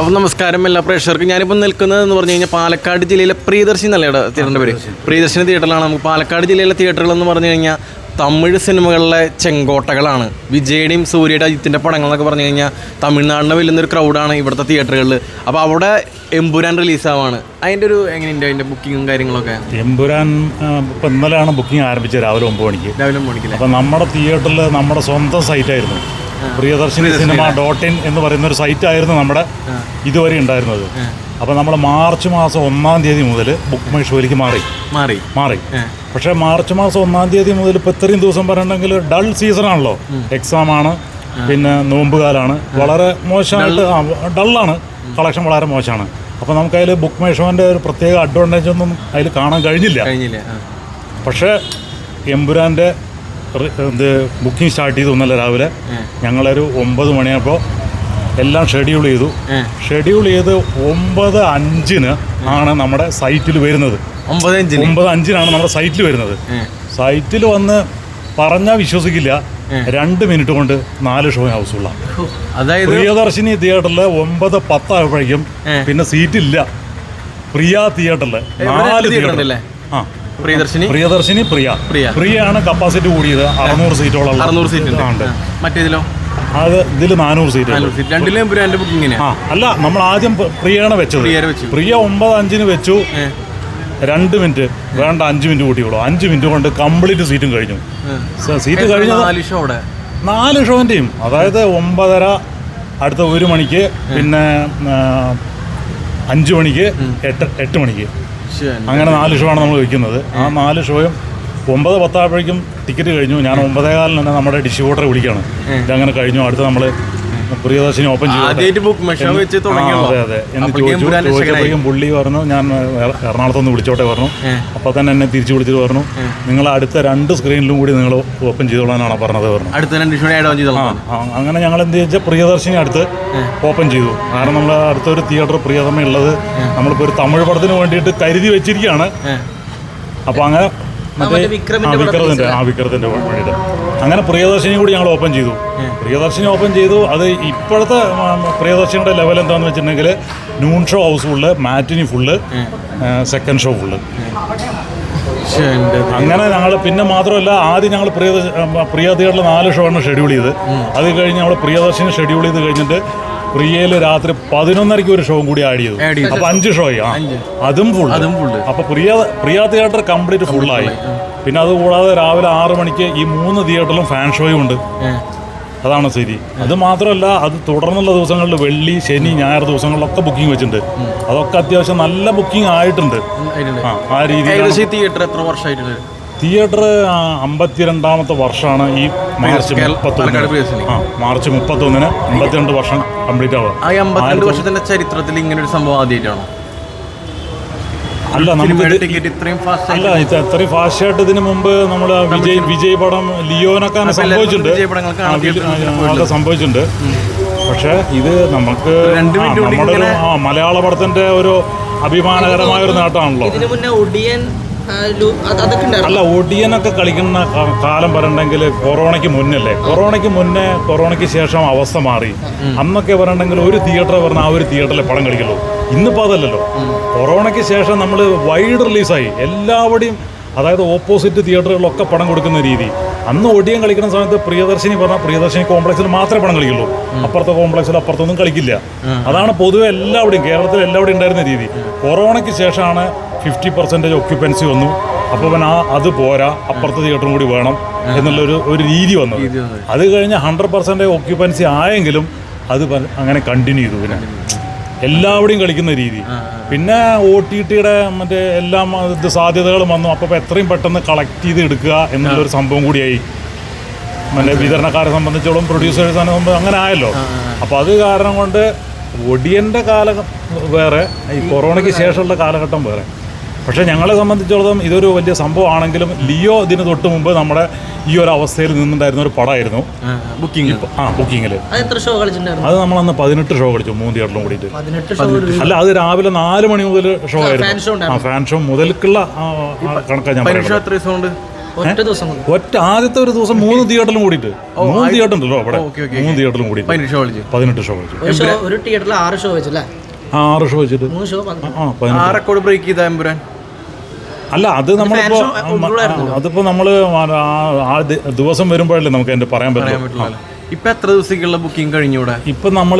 അപ്പോൾ നമസ്കാരം എല്ലാ പ്രേക്ഷകർക്കും. ഞാനിപ്പോൾ നിൽക്കുന്നതെന്ന് പറഞ്ഞു കഴിഞ്ഞാൽ പാലക്കാട് ജില്ലയിലെ പ്രിയദർശിനി എന്നല്ല തിയേറ്ററിൻ്റെ പേര്. പ്രിയദർശിനി തിയേറ്ററിലാണ്. നമുക്ക് പാലക്കാട് ജില്ലയിലെ തിയേറ്ററുകളെന്ന് പറഞ്ഞു കഴിഞ്ഞാൽ തമിഴ് സിനിമകളിലെ ചെങ്കോട്ടകളാണ്. വിജയുടെയും സൂര്യയുടെ അജിത്തിൻ്റെ പടങ്ങളെന്നൊക്കെ പറഞ്ഞു കഴിഞ്ഞാൽ തമിഴ്നാടിനെ വെല്ലുന്നൊരു ക്രൗഡാണ് ഇവിടുത്തെ തിയേറ്ററുകളിൽ. അപ്പോൾ അവിടെ എമ്പുരാൻ റിലീസാവാണ്. അതിൻ്റെ ഒരു എങ്ങനെയുണ്ട് അതിൻ്റെ ബുക്കിങ്ങും കാര്യങ്ങളൊക്കെ? എമ്പുരാൻ ഇപ്പം ഇന്നലെയാണ് ബുക്കിംഗ് ആരംഭിച്ചത് രാവിലെ 9 മണിക്ക്. അപ്പോൾ നമ്മുടെ തിയേറ്ററിൽ നമ്മുടെ സ്വന്തം സൈറ്റായിരുന്നു പ്രിയദർശിനി സിനിമ .in എന്ന് പറയുന്നൊരു സൈറ്റായിരുന്നു നമ്മുടെ ഇതുവരെ ഉണ്ടായിരുന്നത്. അപ്പോൾ നമ്മൾ മാർച്ച് മാസം 1-ാം തീയതി മുതൽ ബുക്ക് മൈ ഷോയിലേക്ക് മാറി. പക്ഷേ മാർച്ച് മാസം 1-ാം തീയതി മുതൽ ഇപ്പോൾ ഇത്രയും ദിവസം പറയണമെങ്കിൽ ഡൾ സീസണാണല്ലോ. എക്സാമാണ്, പിന്നെ നോമ്പുകാലാണ്. വളരെ മോശമായിട്ട് ഡള്ളാണ്, കളക്ഷൻ വളരെ മോശമാണ്. അപ്പോൾ നമുക്കതിൽ ബുക്ക് മൈ ഷോൻ്റെ ഒരു പ്രത്യേക അഡ്വാൻറ്റേജ് ഒന്നും അതിൽ കാണാൻ കഴിഞ്ഞില്ല. പക്ഷേ എമ്പുരാൻ്റെ ബുക്കിംഗ് സ്റ്റാർട്ട് ചെയ്തു ഒന്നല്ല രാവിലെ. ഞങ്ങളൊരു 9 മണിയായപ്പോൾ എല്ലാം ഷെഡ്യൂൾ ചെയ്ത് 9:05 ആണ് നമ്മുടെ സൈറ്റിൽ വരുന്നത്. 9:05 നമ്മുടെ സൈറ്റിൽ വരുന്നത്. സൈറ്റിൽ വന്ന് പറഞ്ഞാൽ വിശ്വസിക്കില്ല, 2 മിനിറ്റ് കൊണ്ട് 4 ഷോ ഹൗസുള്ള. അതായത് പ്രിയദർശിനി തിയേറ്ററിൽ 9:10 ആയപ്പോഴേക്കും പിന്നെ സീറ്റില്ല. പ്രിയ തിയേറ്ററിൽ 4 തിയേറ്ററിൽ പ്രിയദർശിനി പ്രിയയാണ് കപ്പാസിറ്റി കൂടിയത്. 600 സീറ്റോളം. 600 സീറ്റ്. മറ്റേതിലോ? അത് ഇതിൽ 400 സീറ്റ്. അല്ല, നമ്മൾ ആദ്യം പ്രിയാണ് വെച്ചത്. പ്രിയ 9:05 വെച്ചു. 2 മിനിറ്റ് വേണ്ട, 5 മിനിറ്റ് കൂട്ടിയുള്ളൂ. 5 മിനിറ്റ് കൊണ്ട് കംപ്ലീറ്റ് സീറ്റും കഴിഞ്ഞു. സീറ്റ് കഴിഞ്ഞത് 4 ഷോൻ്റെയും. അതായത് 9:30, അടുത്ത 1 മണിക്ക്, പിന്നെ 5 മണിക്ക്, 8 മണിക്ക്, അങ്ങനെ 4 ഷോ ആണ് നമ്മൾ വയ്ക്കുന്നത്. ആ 4 ഷോയും 9:10 ആയപ്പോഴേക്കും ടിക്കറ്റ് കഴിഞ്ഞു. ഞാൻ 9:15 തന്നെ നമ്മുടെ ഡിസ്ട്രിബ്യൂട്ടറെ വിളിക്കുകയാണ്, ഇതങ്ങനെ കഴിഞ്ഞു, അടുത്ത് നമ്മൾ പ്രിയദർശിനി ഓപ്പൺ ചെയ്തു. അതെ എന്ന് ചോദിച്ചപ്പോഴേക്കും പുള്ളി പറഞ്ഞു, ഞാൻ എറണാകുളത്തുനിന്ന് വിളിച്ചോട്ടെ പറഞ്ഞു. അപ്പോൾ തന്നെ എന്നെ തിരിച്ചു വിളിച്ചിട്ട് പറഞ്ഞു, നിങ്ങൾ അടുത്ത 2 സ്ക്രീനിലും കൂടി നിങ്ങൾ ഓപ്പൺ ചെയ്തോളാനാണ് പറഞ്ഞത് പറഞ്ഞു. അങ്ങനെ ഞങ്ങൾ എന്ത് ചോദിച്ചാൽ പ്രിയദർശിനി അടുത്ത് ഓപ്പൺ ചെയ്തു. കാരണം നമ്മൾ അടുത്തൊരു തിയേറ്റർ പ്രിയതമ ഉള്ളത് നമ്മളിപ്പോൾ ഒരു തമിഴ് പടത്തിന് വേണ്ടിയിട്ട് കരുതി വെച്ചിരിക്കുകയാണ്. അപ്പോൾ അങ്ങനെ വിക്രത്തിൻ്റെ വേണ്ടിയിട്ട് അങ്ങനെ പ്രിയദർശിനി കൂടി ഞങ്ങൾ ഓപ്പൺ ചെയ്തു. അത് ഇപ്പോഴത്തെ പ്രിയദർശിനിയുടെ ലെവൽ എന്താണെന്ന് വെച്ചിട്ടുണ്ടെങ്കിൽ നൂൺ ഷോ ഹൗസ് ഫുള്ള്, മാറ്റിനി ഫുള്ള്, സെക്കൻഡ് ഷോ ഫുള്ള്. അങ്ങനെ ഞങ്ങൾ പിന്നെ മാത്രമല്ല, ആദ്യം ഞങ്ങൾ പ്രിയ തിയേറ്ററിൽ 4 ഷോ ആണ് ഷെഡ്യൂൾ ചെയ്ത്. അത് കഴിഞ്ഞ് നമ്മൾ പ്രിയദർശിനി ഷെഡ്യൂൾ ചെയ്ത് കഴിഞ്ഞിട്ട് പ്രിയയിൽ രാത്രി 11:30 ഒരു ഷോയും കൂടി ആഡ് ചെയ്തു. അപ്പോൾ 5 ഷോയി. അതും ഫുൾ. അപ്പോൾ പ്രിയ തിയേറ്റർ കംപ്ലീറ്റ് ഫുള്ളായി. പിന്നെ അതുകൂടാതെ രാവിലെ 6 മണിക്ക് ഈ 3 തിയേറ്ററിലും ഫാൻ ഷോയും ഉണ്ട്. അതാണ് ശരി. അത് മാത്രമല്ല, അത് തുടർന്നുള്ള ദിവസങ്ങളിൽ വെള്ളി, ശനി, ഞായർ ദിവസങ്ങളിലൊക്കെ ബുക്കിംഗ് വെച്ചിട്ടുണ്ട്. അതൊക്കെ അത്യാവശ്യം നല്ല ബുക്കിംഗ് ആയിട്ടുണ്ട്. ആ രീതിയിൽ തിയേറ്റർ 52ാമത്തെ വർഷമാണ് ഈ മാർച്ച് 31-ന് 52 വർഷം കംപ്ലീറ്റ് ആവുക. 52 വർഷത്തിന്റെ ചരിത്രത്തിൽ ഇങ്ങനെ ഒരു സംഭവം ആദ്യമായിട്ടാണോ? അല്ല, ഇത്രയും ഫാസ്റ്റായിട്ട് ഇതിന് മുമ്പ് നമ്മൾ വിജയ് പടം ലിയോനൊക്കെ സംഭവിച്ചിട്ടുണ്ട്. പക്ഷേ ഇത് നമുക്ക് നമ്മുടെ ഒരു മലയാള പടത്തിന്റെ ഒരു അഭിമാനകരമായ ഒരു നേട്ടമാണല്ലോ. അല്ല, ഒടിയനൊക്കെ കളിക്കുന്ന കാലം പറയണ്ടെങ്കിൽ കൊറോണയ്ക്ക് മുന്നല്ലേ. കൊറോണയ്ക്ക് ശേഷം അവസ്ഥ മാറി. അന്നൊക്കെ പറയണ്ടെങ്കിൽ ഒരു തിയേറ്റർ പറഞ്ഞാൽ ആ ഒരു തിയേറ്ററിലെ പടം കളിക്കുള്ളൂ. ഇന്നിപ്പോൾ അതല്ലല്ലോ. കൊറോണയ്ക്ക് ശേഷം നമ്മൾ വൈഡ് റിലീസായി എല്ലാവരുടെയും, അതായത് ഓപ്പോസിറ്റ് തിയേറ്ററുകളിലൊക്കെ പടം കൊടുക്കുന്ന രീതി. അന്ന് ഒടിയൻ കളിക്കുന്ന സമയത്ത് പ്രിയദർശിനി കോംപ്ലക്സിൽ മാത്രമേ പടം കളിക്കുള്ളൂ. അപ്പുറത്തെ കോംപ്ലക്സിൽ അപ്പുറത്തൊന്നും കളിക്കില്ല. അതാണ് പൊതുവെ എല്ലാവിടെയും, കേരളത്തിൽ എല്ലാവിടെയും ഉണ്ടായിരുന്ന രീതി. കൊറോണയ്ക്ക് ശേഷമാണ് 50% ഒക്യുപ്പൻസി വന്നു. അപ്പോൾ പിന്നെ അത് പോരാ, അപ്പുറത്തെ തിയേറ്ററും കൂടി വേണം എന്നുള്ളൊരു രീതി വന്നു. അത് കഴിഞ്ഞ് 100% ഒക്യുപ്പൻസി ആയെങ്കിലും അത് അങ്ങനെ കണ്ടിന്യൂ ചെയ്തു. പിന്നെ എല്ലാവിടെയും കളിക്കുന്ന രീതി. പിന്നെ OTTയുടെ മറ്റേ എല്ലാം സാധ്യതകളും വന്നു. അപ്പോൾ എത്രയും പെട്ടെന്ന് കളക്ട് ചെയ്ത് എടുക്കുക എന്നുള്ളൊരു സംഭവം കൂടിയായി. മറ്റേ വിതരണക്കാരെ സംബന്ധിച്ചോളം, പ്രൊഡ്യൂസേഴ്സിനെ സംബന്ധിച്ച് അങ്ങനെ ആയല്ലോ. അപ്പോൾ അത് കാരണം കൊണ്ട് ഒടിയൻ്റെ കാലം വേറെ, ഈ കൊറോണയ്ക്ക് ശേഷമുള്ള കാലഘട്ടം വേറെ. പക്ഷേ ഞങ്ങളെ സംബന്ധിച്ചിടത്തോളം ഇതൊരു വലിയ സംഭവമാണെങ്കിലും ലിയോ ഇതിന് തൊട്ട് മുമ്പ് നമ്മുടെ ഈ ഒരു അവസ്ഥയിൽ നിന്നുണ്ടായിരുന്ന ഒരു പടമായിരുന്നു ബുക്കിങ്ങിൽ. അത് നമ്മളന്ന് 18 ഷോ കളിച്ചു 3 തിയേറ്ററിലും കൂടിയിട്ട്. അല്ല, അത് രാവിലെ 4 മണി മുതൽ ഷോ ആയിരുന്നു. ഫാൻ ഷോ മുതൽക്കുള്ള കണക്കാണ് ഞാൻ. ഒറ്റ ദിവസം കൊണ്ട്. ഒറ്റ ആദ്യത്തെ ഒരു ദിവസം 3 തിയേറ്ററിലും കൂടിയിട്ട് 3 തിയേറ്റർ ഉണ്ടല്ലോ അവിടെ, 3 തിയേറ്ററിലും കൂടി 18 ഷോ കളിച്ചു. ഒരു തിയേറ്ററിൽ 6 ഷോ വെച്ചല്ലേ? 6 ഷോ വെച്ചിട്ട് 3 ഷോ റെക്കോർഡ് ബ്രേക്ക് ചെയ്ത എമ്പുരാൻ. അല്ല, അത് നമ്മളിപ്പോ അതിപ്പോ നമ്മള് ആ ദിവസം വരുമ്പോഴല്ലേ നമുക്ക് അതിന്റെ പറയാൻ പറ്റില്ല. ഇപ്പൊ എത്ര ദിവസത്തേക്കുള്ള ബുക്കിംഗ് കഴിഞ്ഞൂടെ? ഇപ്പൊ നമ്മൾ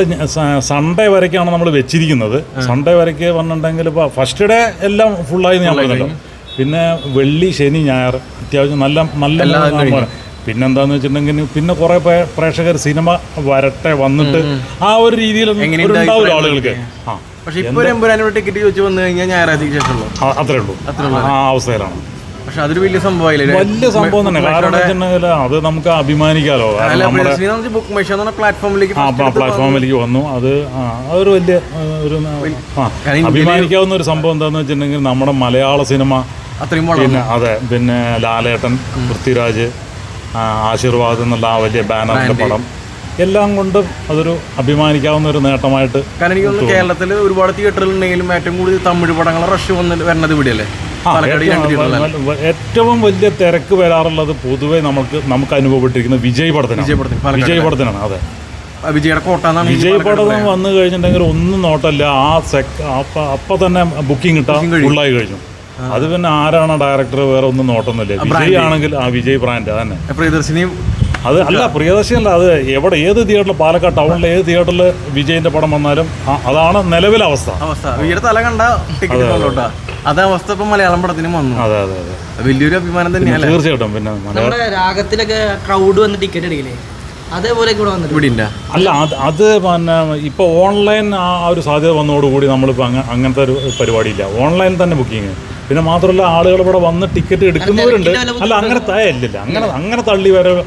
സൺഡേ വരയ്ക്കാണ് നമ്മൾ വെച്ചിരിക്കുന്നത്. സൺഡേ വരയ്ക്ക് പറഞ്ഞിട്ടുണ്ടെങ്കിൽ ഇപ്പൊ ഫസ്റ്റ് ഡേ എല്ലാം ഫുള്ളായി ഞാൻ പറഞ്ഞല്ലോ. പിന്നെ വെള്ളി, ശനി, ഞായർ അത്യാവശ്യം നല്ല പിന്നെന്താന്ന് വെച്ചിട്ടുണ്ടെങ്കിൽ പിന്നെ കുറെ പ്രേക്ഷകർ സിനിമ വരട്ടെ വന്നിട്ട് ആ ഒരു രീതിയിലൊന്നും ഉണ്ടാവില്ല ആളുകൾക്ക്. പക്ഷെ ഇപ്പൊ ടിക്കറ്റ് ചോദിച്ചു വന്നു കഴിഞ്ഞാൽ ഞായറാഴ്ചക്ക് ശേഷമുള്ളൂ, അത്രേ ഉള്ളൂ. ആ അവസ്ഥയിലാണ്. പക്ഷെ അതൊരു വലിയ സംഭവമായില്ലേ? വലിയ സംഭവം തന്നെ. കാരണം വെച്ചിട്ടുണ്ടെങ്കിൽ അത് നമുക്ക് അഭിമാനിക്കാലോ. പ്ലാറ്റ്ഫോമിലേക്ക് വന്നു. അതൊരു വലിയ ഒരു അഭിമാനിക്കാവുന്ന ഒരു സംഭവം എന്താന്ന് വെച്ചിട്ടുണ്ടെങ്കിൽ നമ്മുടെ മലയാള സിനിമ പിന്നെ പിന്നെ ലാലേട്ടൻ, പൃഥ്വിരാജ്, ആശീർവാദ് എന്നുള്ള ആ വലിയ ബാനറിന്റെ പടം എല്ലാം കൊണ്ടും അതൊരു അഭിമാനിക്കാവുന്ന ഒരു നേട്ടമായിട്ട്. കാരണം എനിക്ക് തോന്നുന്നു കേരളത്തിൽ ഒരുപാട് തിയേറ്ററിൽ ഉണ്ടെങ്കിലും ഏറ്റവും കൂടുതൽ തമിഴ് പടങ്ങൾ റഷ് വരുന്നത് ഇവിടെയല്ലേ? ഏറ്റവും വലിയ തിരക്ക് വരാറുള്ളത് പൊതുവെ നമുക്ക് അനുഭവപ്പെട്ടിരിക്കുന്നത് വിജയ് പടത്തിനാണ്. അതെ, വിജയ് പടം വന്നു കഴിഞ്ഞിട്ടുണ്ടെങ്കിൽ ഒന്നും നോട്ടല്ല, അപ്പൊ തന്നെ ബുക്കിംഗ് ഫുള്ളായി കഴിഞ്ഞു. അത് പിന്നെ ആരാണ് ഡയറക്ടർ വേറെ ഒന്നും നോട്ടൊന്നുമില്ല. വിജയ് ആണെങ്കിൽ ആ വിജയ് ബ്രാൻഡ് തന്നെ. അത് അല്ല, പ്രിയദർശി അല്ല, അത് ഏത് തിയേറ്ററിൽ, പാലക്കാട് ടൗണിലെ ഏത് തിയേറ്ററിൽ വിജയിന്റെ പടം വന്നാലും അതാണ് നിലവിലെ അവസ്ഥ. തല കണ്ട അതവസ്ഥ ഇപ്പൊ മലയാളം പടത്തിനും വന്നു. അതെ അതെ അതെ, വലിയൊരു അഭിമാനം തന്നെയാണ് തീർച്ചയായിട്ടും. പിന്നെ നമ്മുടെ രാഗത്തിലൊക്കെ ക്രൗഡ് വന്ന് ടിക്കറ്റ് എടുക്കില്ലേ, അതേപോലെ ഇവിടെ അല്ല, അത് പിന്നെ ഇപ്പോൾ ഓൺലൈൻ ആ ഒരു സാധ്യത വന്നതോടുകൂടി നമ്മളിപ്പോൾ അങ്ങനത്തെ ഒരു പരിപാടിയില്ല. ഓൺലൈൻ തന്നെ ബുക്കിങ്. പിന്നെ മാത്രമല്ല, ആളുകൾ ഇവിടെ വന്ന് ടിക്കറ്റ് എടുക്കുന്നവരുണ്ട്. അല്ല, അങ്ങനെ തയ്യല്ല, അങ്ങനെ തള്ളി വരവ്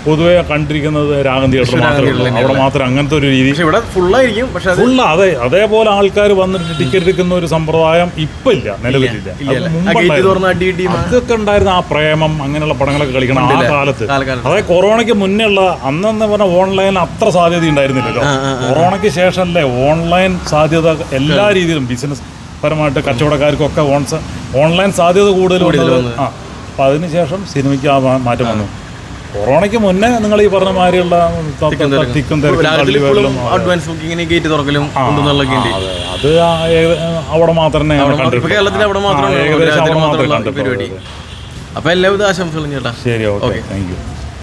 പൊതുവെ കണ്ടിരിക്കുന്നത് രാഗം തിയേറ്റർ മാത്രമേ ഉള്ളൂ. അവിടെ മാത്രം അങ്ങനത്തെ ഒരു രീതി ഫുള്ള്. അതെ, അതേപോലെ ആൾക്കാർ വന്നിട്ട് ടിക്കറ്റ് എടുക്കുന്ന ഒരു സമ്പ്രദായം ഇപ്പം ഇല്ല, നിലവിലില്ല. അതൊക്കെ ഉണ്ടായിരുന്ന ആ പ്രേമം, അങ്ങനെയുള്ള പടങ്ങളൊക്കെ കളിക്കണം ആ കാലത്ത്. അതായത് കൊറോണയ്ക്ക് മുന്നേ ഉള്ള അന്നെന്ന് പറഞ്ഞാൽ ഓൺലൈൻ അത്ര സാധ്യത ഉണ്ടായിരുന്നില്ലല്ലോ. കൊറോണയ്ക്ക് ശേഷമല്ലേ ഓൺലൈൻ സാധ്യത എല്ലാ രീതിയിലും ബിസിനസ് പരമായിട്ട് കച്ചവടക്കാർക്കൊക്കെ ഓൺലൈൻ സാധ്യത കൂടുതൽ. അപ്പം അതിനുശേഷം സിനിമയ്ക്ക് ആ മാറ്റം വന്നു. കൊറോണയ്ക്ക് മുന്നേ നിങ്ങൾ ഈ പറഞ്ഞ മാതിരിയുള്ള തിക്കും തിരക്കും അത് അവിടെ മാത്രമേ കണ്ടിട്ടുള്ളൂ. അപ്പൊ എല്ലാവിധ ആശംസകളും ചേട്ടാ. ശരി, ഓക്കെ, താങ്ക് യു.